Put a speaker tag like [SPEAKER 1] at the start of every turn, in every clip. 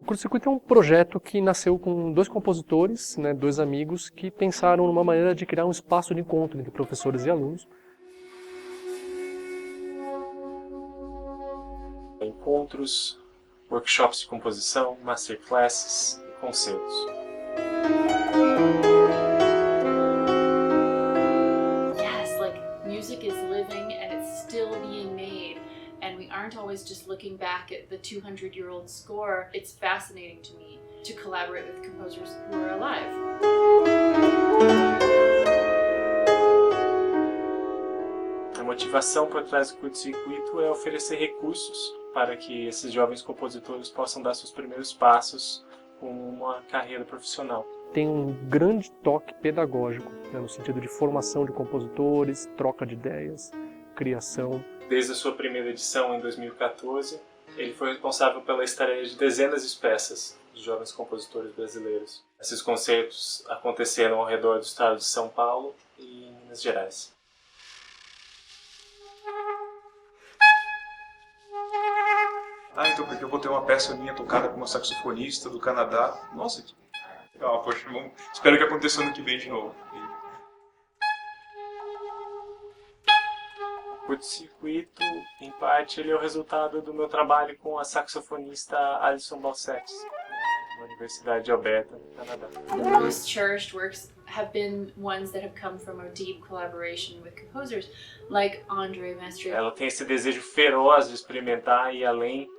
[SPEAKER 1] O Curto-Circuito é um projeto que nasceu com dois compositores, né, dois amigos, que pensaram numa maneira de criar um espaço de encontro entre professores e alunos.
[SPEAKER 2] Encontros, workshops de composição, masterclasses e concertos.
[SPEAKER 3] Yes, like music is living and it's still being made, and we aren't always just looking back at the 200-year-old score. It's fascinating to me to collaborate with composers who are alive.
[SPEAKER 2] A motivação por trás do curto-circuito é oferecer recursos para que esses jovens compositores possam dar seus primeiros passos com uma carreira profissional.
[SPEAKER 1] Tem um grande toque pedagógico, né, no sentido de formação de compositores, troca de ideias, criação.
[SPEAKER 2] Desde a sua primeira edição, em 2014, ele foi responsável pela estreia de dezenas de peças de jovens compositores brasileiros. Esses concertos aconteceram ao redor do estado de São Paulo e Minas Gerais.
[SPEAKER 4] Então porque eu vou ter uma peça minha tocada com uma saxofonista do Canadá. Nossa, que legal, poxa, espero que aconteça ano que vem de novo.
[SPEAKER 2] O curto-circuito, em parte, ele é o resultado do meu trabalho com a saxofonista Alison Balsetti, na Universidade de Alberta, no Canadá.
[SPEAKER 3] The most cherished works have been ones that have come from a deep collaboration with composers like André Mestre.
[SPEAKER 2] Ela tem esse desejo feroz de experimentar e ir além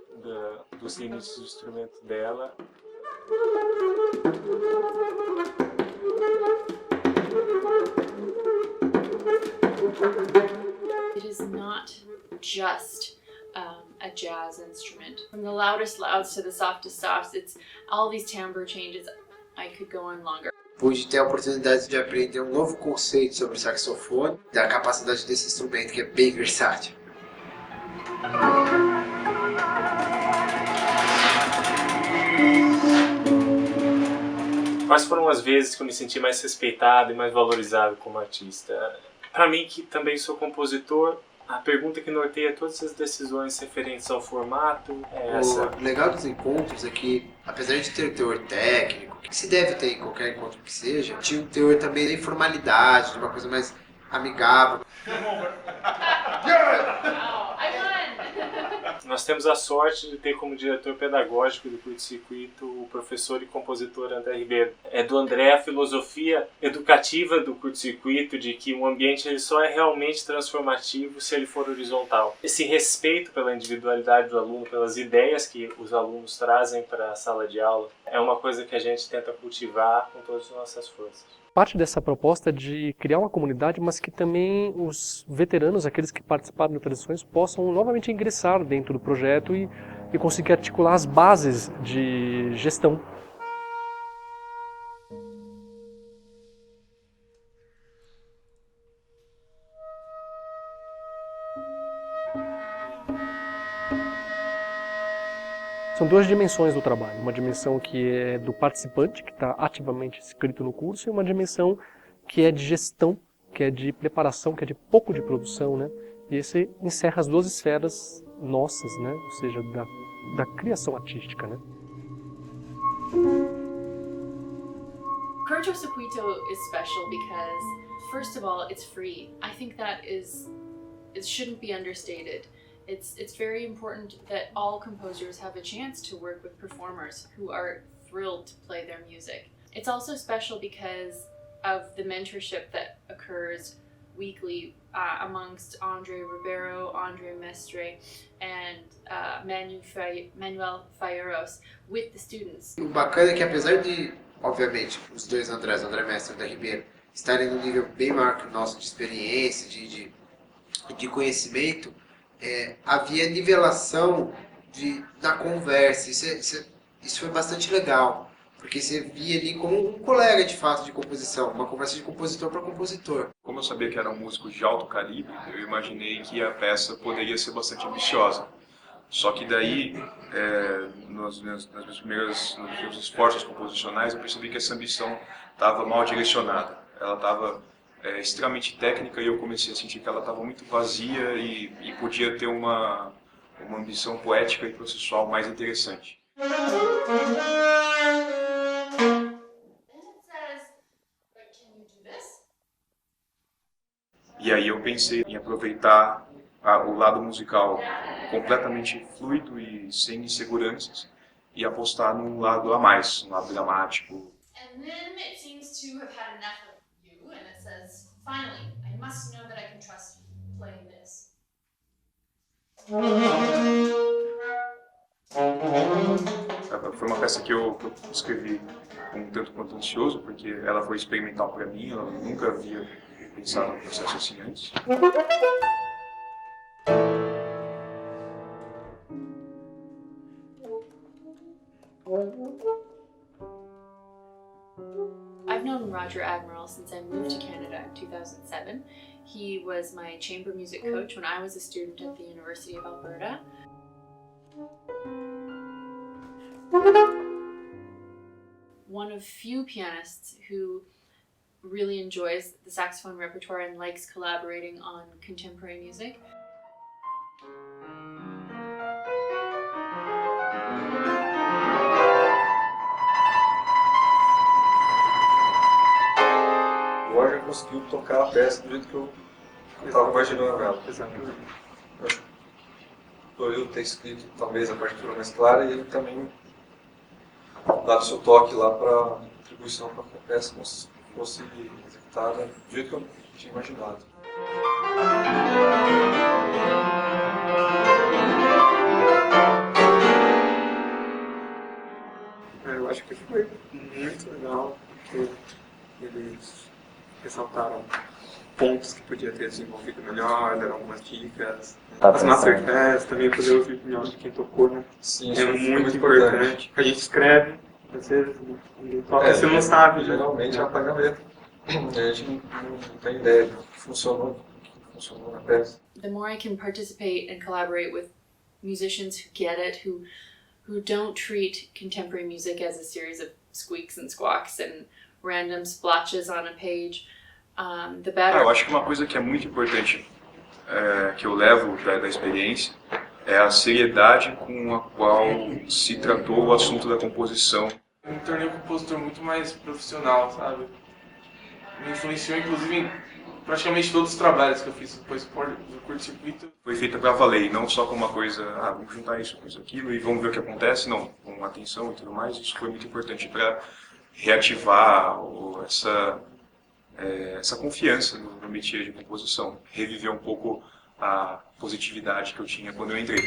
[SPEAKER 2] dos limites do instrumento dela.
[SPEAKER 3] It is not just a jazz instrument. From the loudest louds to the softest softs, it's all these timbre changes. I could go on longer.
[SPEAKER 5] Pude ter a oportunidade de aprender um novo conceito sobre o saxofone, da capacidade desse instrumento que é bem versátil.
[SPEAKER 2] Quais foram as vezes que eu me senti mais respeitado e mais valorizado como artista? Para mim, que também sou compositor, a pergunta que norteia todas as decisões referentes ao formato é essa.
[SPEAKER 5] O legal dos encontros é que, apesar de ter teor técnico, que se deve ter em qualquer encontro que seja, tinha um teor também da informalidade, de uma coisa mais amigável.
[SPEAKER 2] Nós temos a sorte de ter como diretor pedagógico do curto-circuito o professor e compositor André Ribeiro. É do André a filosofia educativa do curto-circuito de que um ambiente ele só é realmente transformativo se ele for horizontal. Esse respeito pela individualidade do aluno, pelas ideias que os alunos trazem para a sala de aula, é uma coisa que a gente tenta cultivar com todas as nossas forças.
[SPEAKER 1] Parte dessa proposta é de criar uma comunidade, mas que também os veteranos, aqueles que participaram de tradições, possam novamente ingressar dentro do projeto e conseguir articular as bases de gestão. São duas dimensões do trabalho, uma dimensão que é do participante, que está ativamente inscrito no curso, e uma dimensão que é de gestão, que é de preparação, que é de pouco de produção, né? E esse encerra as duas esferas nossas, né? Ou seja, da criação artística, né?
[SPEAKER 3] Curto-circuito is special because, first of all, it's free. I think that it shouldn't be understated. It's very important that all composers have a chance to work with performers who are thrilled to play their music. It's also special because of the mentorship that occurs weekly amongst André Ribeiro, André Mestre, and Manuel Faieiros with the students.
[SPEAKER 5] O bacana é que, apesar de, obviamente, os dois Andrés, André Mestre e André Ribeiro, estarem num nível bem maior que o nosso de experiência, de conhecimento, havia nivelação da conversa. Isso foi bastante legal, porque você via ali como um colega de fato de composição, uma conversa de compositor para compositor.
[SPEAKER 4] Como eu sabia que eram músicos de alto calibre, eu imaginei que a peça poderia ser bastante ambiciosa. Só que daí, nos meus esforços composicionais, eu percebi que essa ambição estava mal direcionada. Ela estava extremamente técnica e eu comecei a sentir que ela estava muito vazia e podia ter uma ambição poética e processual mais interessante. E aí eu pensei em aproveitar o lado musical completamente fluido e sem inseguranças e apostar num lado a mais, um lado dramático.
[SPEAKER 3] And then it seems to have had enough of you, and it says, finally, I must know that I can trust you playing this.
[SPEAKER 4] Foi uma peça que eu escrevi um tanto quanto ansioso, porque ela foi experimental para mim, eu nunca havia pensado num processo assim antes.
[SPEAKER 3] I've known Roger Admiral since I moved to Canada in 2007. He was my chamber music coach when I was a student at the University of Alberta. One of few pianists who really enjoys the saxophone repertoire and likes collaborating on contemporary music.
[SPEAKER 6] O Roger conseguiu tocar a peça do jeito que eu estava imaginando ela.
[SPEAKER 1] Exatamente.
[SPEAKER 6] Por eu ter escrito talvez a partitura mais clara e ele também dado seu toque lá para a contribuição para que a peça fosse executada do jeito que eu tinha imaginado.
[SPEAKER 7] Eu acho que foi muito legal, porque eles ressaltaram pontos que podia ter desenvolvido melhor, deram algumas dicas. As masterclass também, poder ouvir a opinião de quem tocou, né?
[SPEAKER 6] Sim,
[SPEAKER 7] É
[SPEAKER 6] isso foi
[SPEAKER 7] muito importante. A gente escreve, às vezes, ninguém toca, você não sabe. Né?
[SPEAKER 6] Geralmente apaga a letra. A gente não tem ideia do que funcionou na peça.
[SPEAKER 3] The more I can participate and collaborate with musicians who get it, who don't treat contemporary music as a series of squeaks and squawks and random splotches on a page, the better.
[SPEAKER 4] Eu acho que uma coisa que é muito importante, que eu levo da experiência, é a seriedade com a qual se tratou o assunto da composição.
[SPEAKER 8] Eu me tornei um compositor muito mais profissional, sabe? Me influenciou, inclusive, em praticamente todos os trabalhos que eu fiz depois do curto-circuito.
[SPEAKER 4] Foi feita para valer, e não só como uma coisa, vamos juntar isso com isso aquilo e vamos ver o que acontece, não, com atenção e tudo mais. Isso foi muito importante para reativar essa confiança no métier de composição, reviver um pouco a positividade que eu tinha quando eu entrei.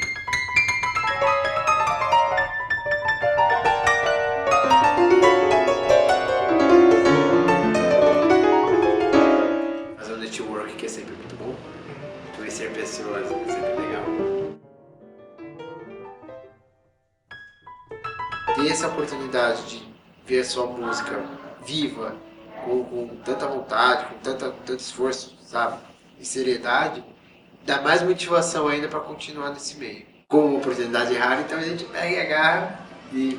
[SPEAKER 5] Fazer um network que é sempre muito bom. Conhecer pessoas é sempre legal. Ter essa oportunidade de ver a sua música viva, com tanta vontade, com tanto esforço, sabe? E seriedade, dá mais motivação ainda para continuar nesse meio. Como uma oportunidade rara, então a gente pega e agarra e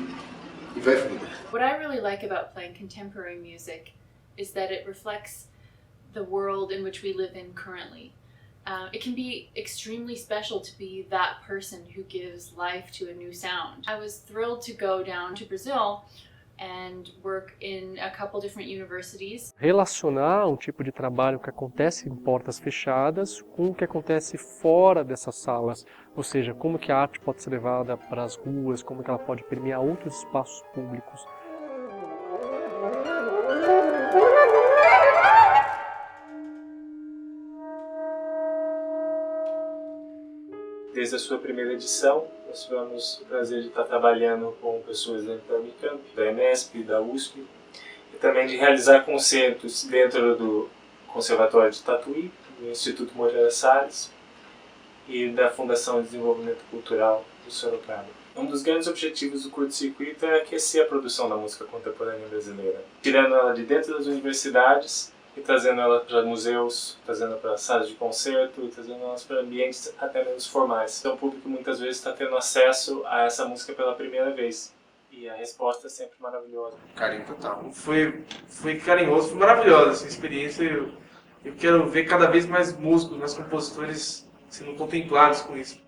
[SPEAKER 5] vai fundo.
[SPEAKER 3] What I really like about playing contemporary music is that it reflects the world in which we live in currently. It can be extremely special to be that person who gives life to a new sound. I was thrilled to go down to Brazil and work in a couple different universities.
[SPEAKER 1] Relacionar um tipo de trabalho que acontece em portas fechadas com o que acontece fora dessas salas, ou seja, como que a arte pode ser levada para as ruas, como que ela pode permear outros espaços públicos.
[SPEAKER 2] Desde a sua primeira edição, nós tivemos o prazer de estar trabalhando com pessoas da Unicamp, da Enesp, da USP, e também de realizar concertos dentro do Conservatório de Tatuí, do Instituto Moreira Salles e da Fundação de Desenvolvimento Cultural do Sorocaba. Um dos grandes objetivos do curto-circuito é aquecer a produção da música contemporânea brasileira, tirando ela de dentro das universidades e trazendo ela para museus, trazendo para salas de concerto, trazendo elas para ambientes até menos formais. Então o público muitas vezes está tendo acesso a essa música pela primeira vez. E a resposta é sempre maravilhosa.
[SPEAKER 5] Carinho total.
[SPEAKER 8] Foi carinhoso, foi maravilhosa essa experiência. Eu quero ver cada vez mais músicos, mais compositores sendo contemplados com isso.